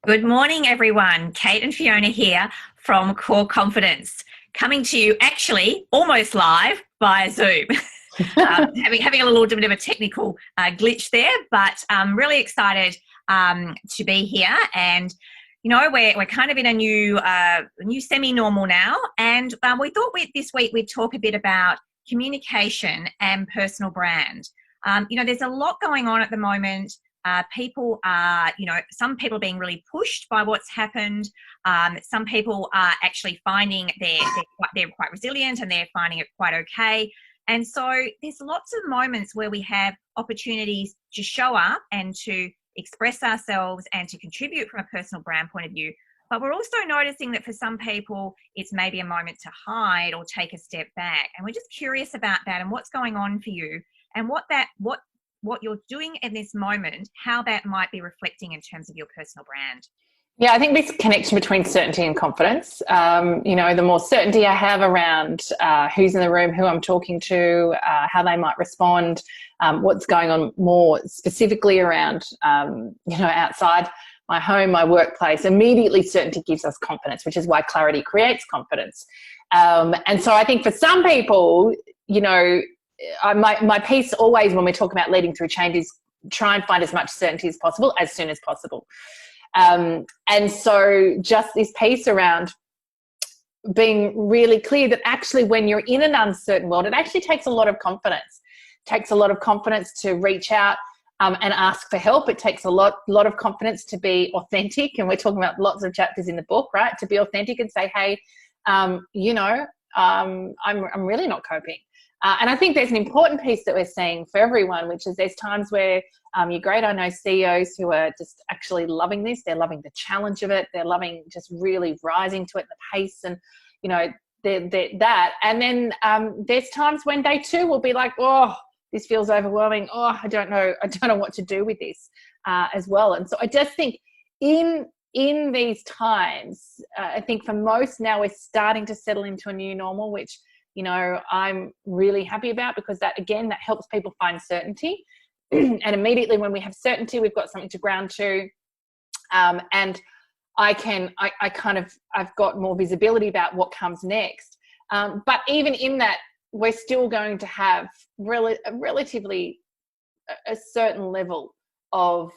Good morning, everyone. Kate and Fiona here from Core Confidence, coming to you actually almost live via Zoom. Having a little bit of a technical glitch there, but I'm really excited to be here. And you know, we're kind of in a new semi-normal now, and we thought this week we'd talk a bit about communication and personal brand. There's a lot going on at the moment. People are, some people are being really pushed by what's happened. Some people are actually finding they're quite resilient and they're finding it quite okay. And so there's lots of moments where we have opportunities to show up and to express ourselves and to contribute from a personal brand point of view. But we're also noticing that for some people, it's maybe a moment to hide or take a step back. And we're just curious about that and what's going on for you and what you're doing in this moment, how that might be reflecting in terms of your personal brand. Yeah, I think this connection between certainty and confidence, the more certainty I have around who's in the room, who I'm talking to, how they might respond, what's going on more specifically around, outside my home, my workplace, immediately certainty gives us confidence, which is why clarity creates confidence. And so I think for some people, my piece always when we talk about leading through change is try and find as much certainty as possible as soon as possible. And so just this piece around being really clear that actually when you're in an uncertain world, it actually takes a lot of confidence. It takes a lot of confidence to reach out and ask for help. It takes a lot of confidence to be authentic. And we're talking about lots of chapters in the book, right? To be authentic and say, hey, I'm really not coping. And I think there's an important piece that we're seeing for everyone, which is there's times where you're great. I know CEOs who are just actually loving this. They're loving the challenge of it. They're loving just really rising to it, the pace and, that. And then there's times when day two will be like, oh, this feels overwhelming. Oh, I don't know what to do with this as well. And so I just think in these times, I think for most now we're starting to settle into a new normal, which I'm really happy about because that helps people find certainty. And immediately when we have certainty, we've got something to ground to. And I've got more visibility about what comes next. But even in that, we're still going to have relatively a certain level of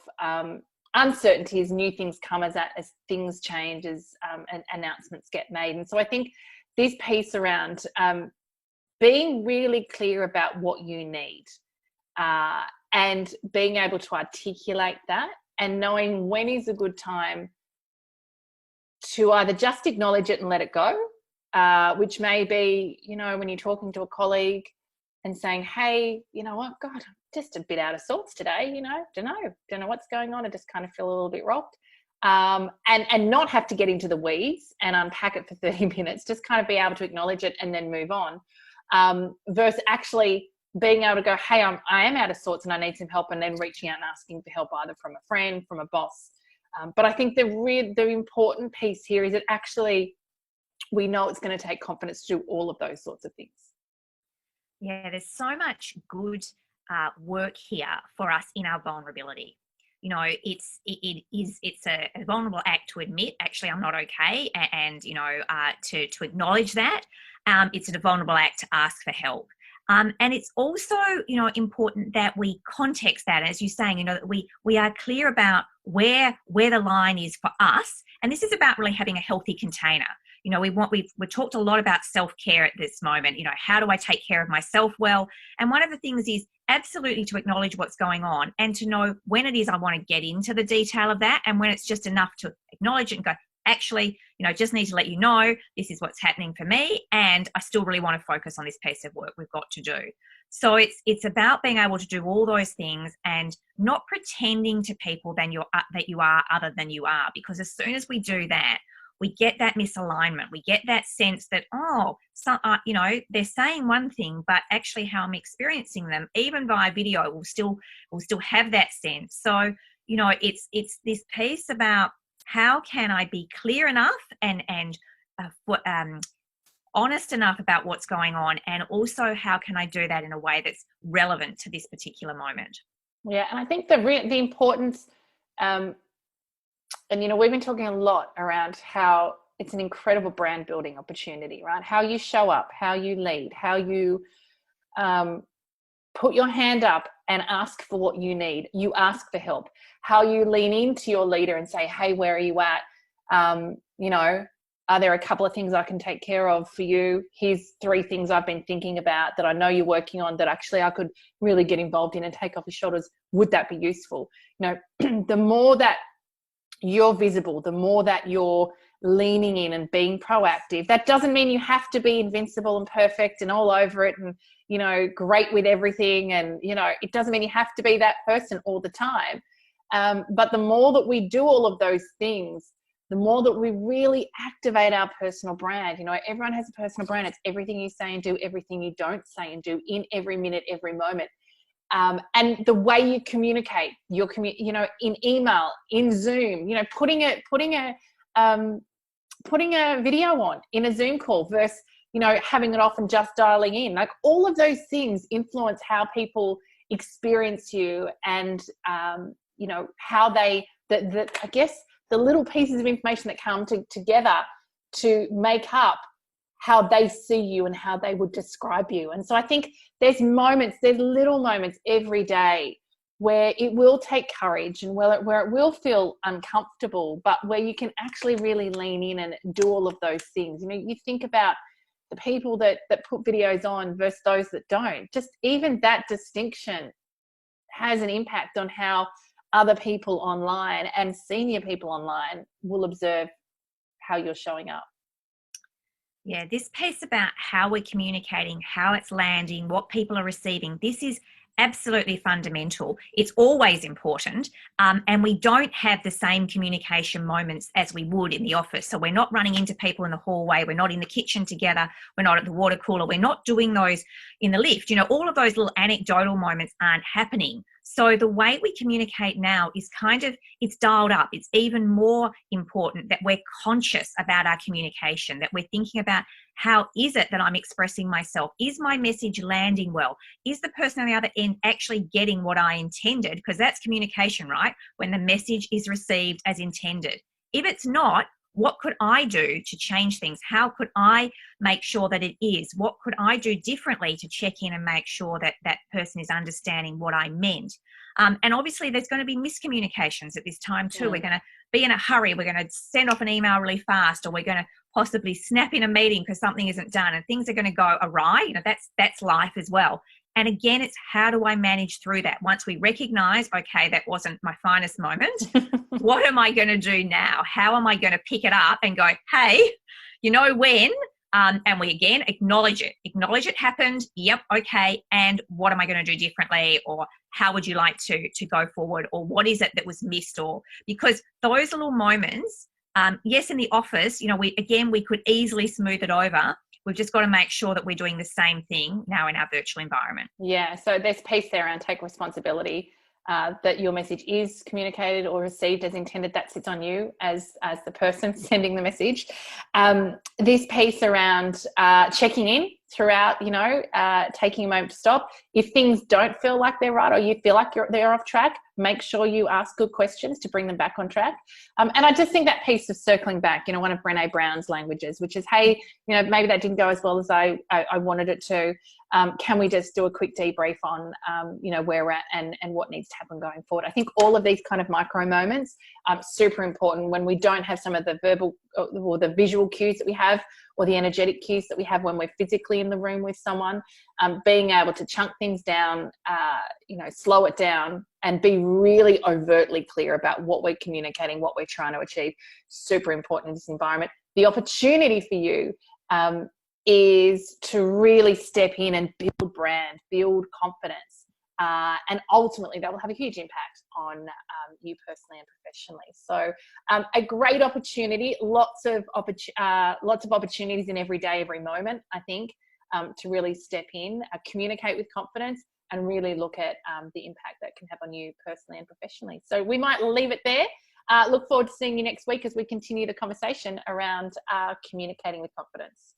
uncertainty as new things come, as things change, as announcements get made. And so I think this piece around being really clear about what you need and being able to articulate that and knowing when is a good time to either just acknowledge it and let it go, which may be, when you're talking to a colleague and saying, hey, you know what, God, I'm just a bit out of sorts today, don't know what's going on. I just kind of feel a little bit rocked. And not have to get into the weeds and unpack it for 30 minutes, just kind of be able to acknowledge it and then move on, versus actually being able to go, hey, I am out of sorts and I need some help, and then reaching out and asking for help either from a friend, from a boss. But I think the important piece here is that actually we know it's going to take confidence to do all of those sorts of things. Yeah, there's so much good work here for us in our vulnerability. It's a vulnerable act to admit, actually, I'm not okay. And to acknowledge that. It's a vulnerable act to ask for help. And it's also, important that we context that, as you're saying, that we are clear about where the line is for us. And this is about really having a healthy container. We've talked a lot about self-care at this moment. How do I take care of myself well? And one of the things is absolutely to acknowledge what's going on and to know when it is I want to get into the detail of that, and when it's just enough to acknowledge it and go, actually, just need to let you know this is what's happening for me, and I still really want to focus on this piece of work we've got to do. So it's about being able to do all those things and not pretending to people that you are other than you are, because as soon as we do that, we get that misalignment. We get that sense that, they're saying one thing, but actually how I'm experiencing them, even via video, will still have that sense. So, it's this piece about how can I be clear enough and honest enough about what's going on, and also how can I do that in a way that's relevant to this particular moment. Yeah, and I think the importance And, you know, we've been talking a lot around how it's an incredible brand building opportunity, right? How you show up, how you lead, how you put your hand up and ask for what you need. You ask for help. How you lean into your leader and say, hey, where are you at? You know, are there a couple of things I can take care of for you? Here's 3 things I've been thinking about that I know you're working on that actually I could really get involved in and take off your shoulders. Would that be useful? You know, the more that you're visible, the more that you're leaning in and being proactive. That doesn't mean you have to be invincible and perfect and all over it and, you know, great with everything. And, you know, it doesn't mean you have to be that person all the time. But the more that we do all of those things, the more that we really activate our personal brand. You know, everyone has a personal brand. It's everything you say and do, everything you don't say and do in every minute, every moment. And the way you communicate, you know, in email, in Zoom, you know, putting a video on in a Zoom call versus, you know, having it off and just dialing in. Like, all of those things influence how people experience you, and you know, how they, I guess, the little pieces of information that come together to make up how they see you and how they would describe you. And so I think there's little moments every day where it will take courage and where it will feel uncomfortable, but where you can actually really lean in and do all of those things. You know, you think about the people that put videos on versus those that don't. Just even that distinction has an impact on how other people online and senior people online will observe how you're showing up. Yeah, this piece about how we're communicating, how it's landing, what people are receiving, this is absolutely fundamental. It's always important. And we don't have the same communication moments as we would in the office. So we're not running into people in the hallway. We're not in the kitchen together. We're not at the water cooler. We're not doing those in the lift. You know, all of those little anecdotal moments aren't happening. So the way we communicate now is it's dialed up. It's even more important that we're conscious about our communication, that we're thinking about, how is it that I'm expressing myself? Is my message landing well? Is the person on the other end actually getting what I intended? Because that's communication, right? When the message is received as intended. If it's not, what could I do to change things? How could I make sure that it is? What could I do differently to check in and make sure that that person is understanding what I meant? And obviously there's going to be miscommunications at this time too. We're going to be in a hurry. We're going to send off an email really fast, or we're going to possibly snap in a meeting because something isn't done, and things are going to go awry. You know, that's life as well. And again, it's how do I manage through that? Once we recognize, okay, that wasn't my finest moment, what am I going to do now? How am I going to pick it up and go, hey, you know when? And we again acknowledge it. Acknowledge it happened. Yep, okay. And what am I going to do differently? Or how would you like to go forward? Or what is it that was missed? Or because those little moments, yes, in the office, you know, we could easily smooth it over. We've just got to make sure that we're doing the same thing now in our virtual environment. Yeah. So there's piece there around take responsibility, that your message is communicated or received as intended. That sits on you as the person sending the message. This piece around checking in throughout, you know, taking a moment to stop. If things don't feel like they're right, or you feel like they're off track, make sure you ask good questions to bring them back on track. And I just think that piece of circling back, you know, one of Brené Brown's languages, which is, hey, you know, maybe that didn't go as well as I wanted it to. Can we just do a quick debrief on, you know, where we're at and what needs to happen going forward? I think all of these kind of micro moments are super important when we don't have some of the verbal or the visual cues that we have, or the energetic cues that we have when we're physically in the room with someone. Being able to chunk things down, you know, slow it down, and be really overtly clear about what we're communicating, what we're trying to achieve. Super important in this environment. The opportunity for you is to really step in and build brand, build confidence, and ultimately that will have a huge impact on you personally and professionally. So a great opportunity, lots of opportunities in every day, every moment, I think, to really step in, communicate with confidence, and really look at the impact that can have on you personally and professionally. So we might leave it there. Look forward to seeing you next week as we continue the conversation around communicating with confidence.